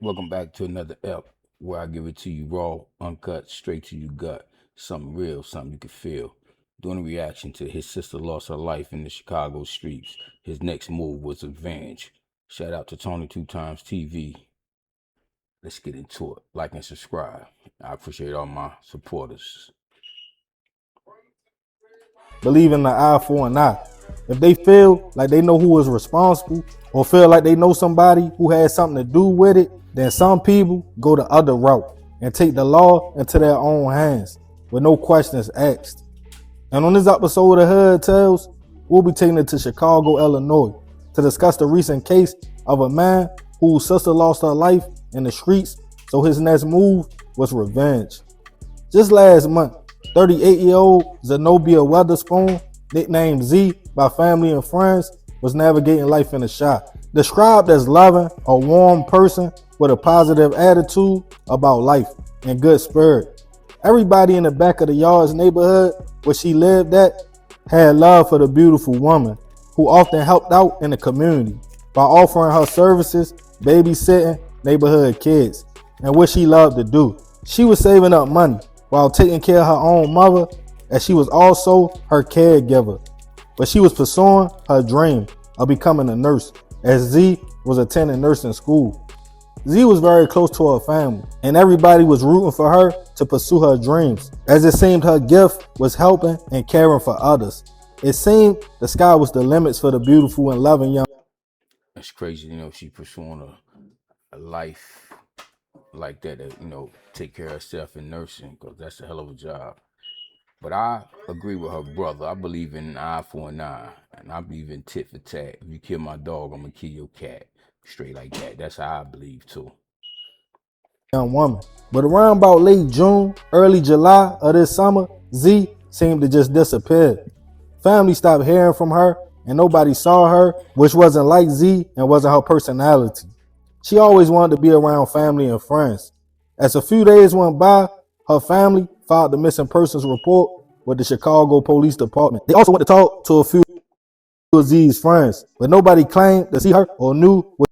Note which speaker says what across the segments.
Speaker 1: Welcome back to another ep where I give it to you raw, uncut, straight to your gut. Something real, something you can feel. Doing a reaction to his sister lost her life in the Chicago streets. His next move was revenge. Shout out to Tony Two Times TV. Let's get into it. Like and subscribe. I appreciate all my supporters.
Speaker 2: Believe in the eye for an eye. If they feel like they know who is responsible or feel like they know somebody who has something to do with it, then some people go the other route and take the law into their own hands with no questions asked. And on this episode of Hood Tales, we'll be taking it to Chicago, Illinois to discuss the recent case of a man whose sister lost her life in the streets, so his next move was revenge. Just last month, 38-year-old Zenobia Weatherspoon, nicknamed Z by family and friends, was navigating life in the shop. Described as loving, a warm person with a positive attitude about life and good spirit. Everybody in the back of the yard's neighborhood where she lived at had love for the beautiful woman who often helped out in the community by offering her services, babysitting neighborhood kids, and what she loved to do. She was saving up money while taking care of her own mother, as she was also her caregiver. But she was pursuing her dream of becoming a nurse, as Z was attending nursing school. Z was very close to her family, and everybody was rooting for her to pursue her dreams, as it seemed her gift was helping and caring for others. It seemed the sky was the limits for the beautiful and loving young.
Speaker 1: It's crazy, she pursuing a life like that, take care of herself in nursing, because that's a hell of a job. But I agree with her brother. I believe in an eye for an eye, and I believe in tit for tat. If you kill my dog, I'm gonna kill your cat. Straight like that. That's how I believe too.
Speaker 2: Young woman. But around about late June, early July of this summer, Z seemed to just disappear. Family stopped hearing from her, and nobody saw her, which wasn't like Z and wasn't her personality. She always wanted to be around family and friends. As a few days went by, her family filed the missing persons report with the Chicago Police Department. They also went to talk to a few of Z's friends, but nobody claimed to see her or knew where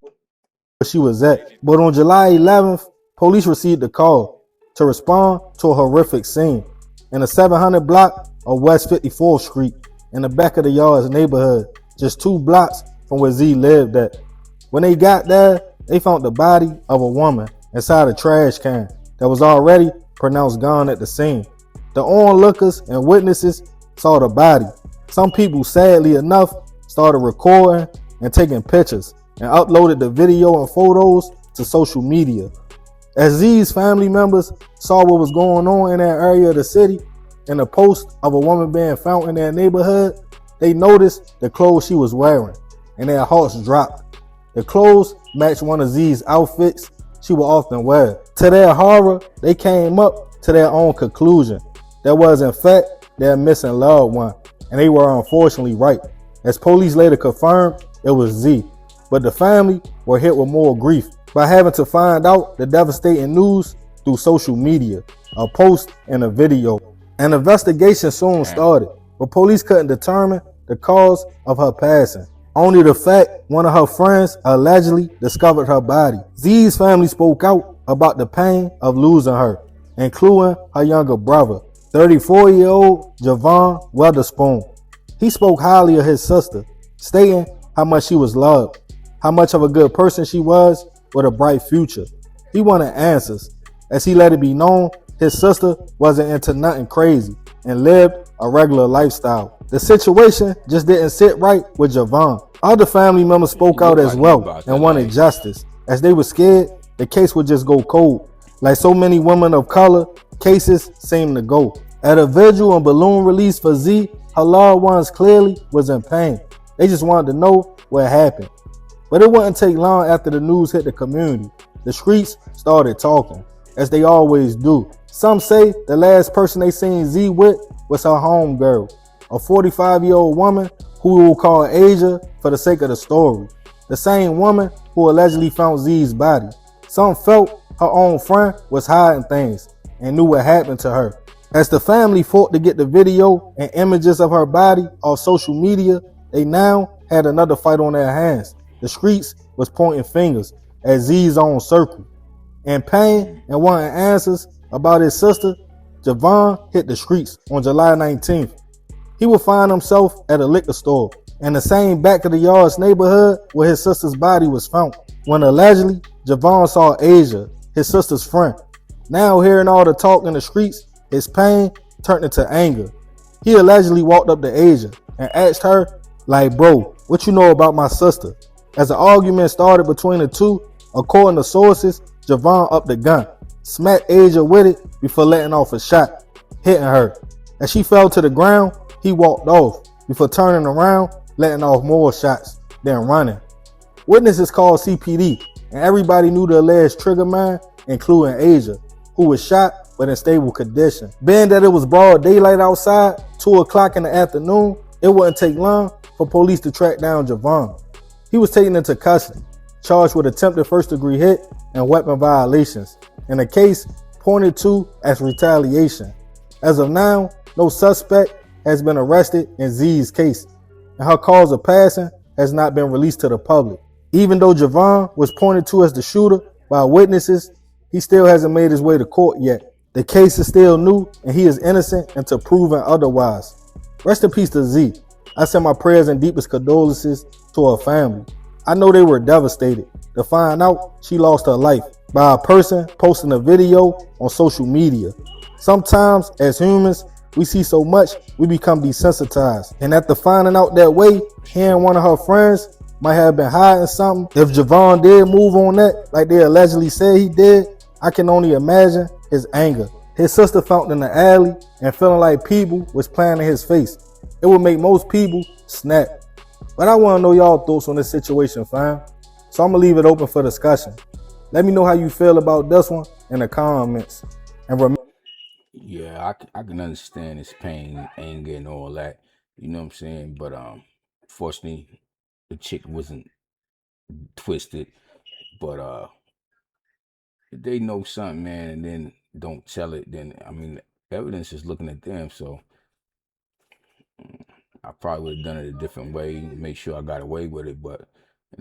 Speaker 2: she was at. But on July 11th, police received a call to respond to a horrific scene in the 700 block of West 54th Street in the back of the yard's neighborhood, just 2 blocks from where Z lived at. When they got there, they found the body of a woman inside a trash can that was already pronounced gone at the scene. The onlookers and witnesses saw the body. Some people, sadly enough, started recording and taking pictures and uploaded the video and photos to social media. As these family members saw what was going on in that area of the city and the post of a woman being found in their neighborhood, they noticed the clothes she was wearing and their hearts dropped. The clothes matched one of Z's outfits she would often wear. To their horror, they came up to their own conclusion. That was in fact their missing loved one, and they were unfortunately right. As police later confirmed, it was Z. But the family were hit with more grief by having to find out the devastating news through social media, a post and a video. An investigation soon started, but police couldn't determine the cause of her passing. Only the fact one of her friends allegedly discovered her body. Z's family spoke out about the pain of losing her, including her younger brother, 34-year-old Javan Weatherspoon. He spoke highly of his sister, stating how much she was loved, how much of a good person she was with a bright future. He wanted answers, as he let it be known his sister wasn't into nothing crazy and lived a regular lifestyle. The situation just didn't sit right with Javan. Other family members spoke out as well and wanted justice, as they were scared the case would just go cold. Like so many women of color, cases seemed to go. At a vigil and balloon release for Z, her loved ones clearly was in pain. They just wanted to know what happened. But it wouldn't take long after the news hit the community. The streets started talking, as they always do. Some say the last person they seen Z with was her homegirl, a 45-year-old woman who we will call Asia for the sake of the story. The same woman who allegedly found Z's body. Some felt her own friend was hiding things and knew what happened to her. As the family fought to get the video and images of her body off social media, they now had another fight on their hands. The streets was pointing fingers at Z's own circle. In pain and wanting answers about his sister, Javan hit the streets on July 19th. He would find himself at a liquor store in the same back of the yards neighborhood where his sister's body was found, when allegedly Javan saw Asia, his sister's friend. Now hearing all the talk in the streets, his pain turned into anger. He allegedly walked up to Asia and asked her, like, bro, what you know about my sister? As an argument started between the two, according to sources, Javan upped the gun, smacked Asia with it before letting off a shot, hitting her. As she fell to the ground, he walked off before turning around, letting off more shots, then running. Witnesses called CPD, and everybody knew the alleged trigger man, including Asia, who was shot but in stable condition. Being that it was broad daylight outside, 2 o'clock in the afternoon, it wouldn't take long for police to track down Javan. He was taken into custody, charged with attempted first-degree hit and weapon violations, in a case pointed to as retaliation. As of now, no suspect has been arrested in Z's case, and her cause of passing has not been released to the public. Even though Javan was pointed to as the shooter by witnesses, he still hasn't made his way to court yet. The case is still new, and he is innocent until proven otherwise. Rest in peace to Z. I send my prayers and deepest condolences to her family. I know they were devastated to find out she lost her life by a person posting a video on social media. Sometimes, as humans, we see so much, we become desensitized. And after finding out that way, hearing one of her friends might have been hiding something, if Javan did move on that, like they allegedly said he did, I can only imagine his anger. His sister found in the alley and feeling like people was playing in his face. It would make most people snap. But I want to know y'all thoughts on this situation, fam. So I'm going to leave it open for discussion. Let me know how you feel about this one in the comments. And remember,
Speaker 1: Yeah, I can understand his pain, anger, and all that. You know what I'm saying? But fortunately, the chick wasn't twisted. But if they know something, man, and then don't tell it, then I mean, evidence is looking at them. So I probably would have done it a different way, make sure I got away with it. But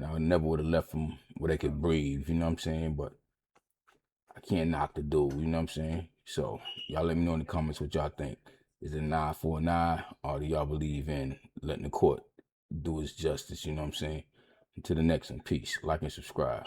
Speaker 1: I never would have left them where they could breathe. You know what I'm saying? But I can't knock the dude. You know what I'm saying? So y'all let me know in the comments what y'all think. Is it 949, or do y'all believe in letting the court do its justice? You know what I'm saying? Until the next one, peace. Like and subscribe.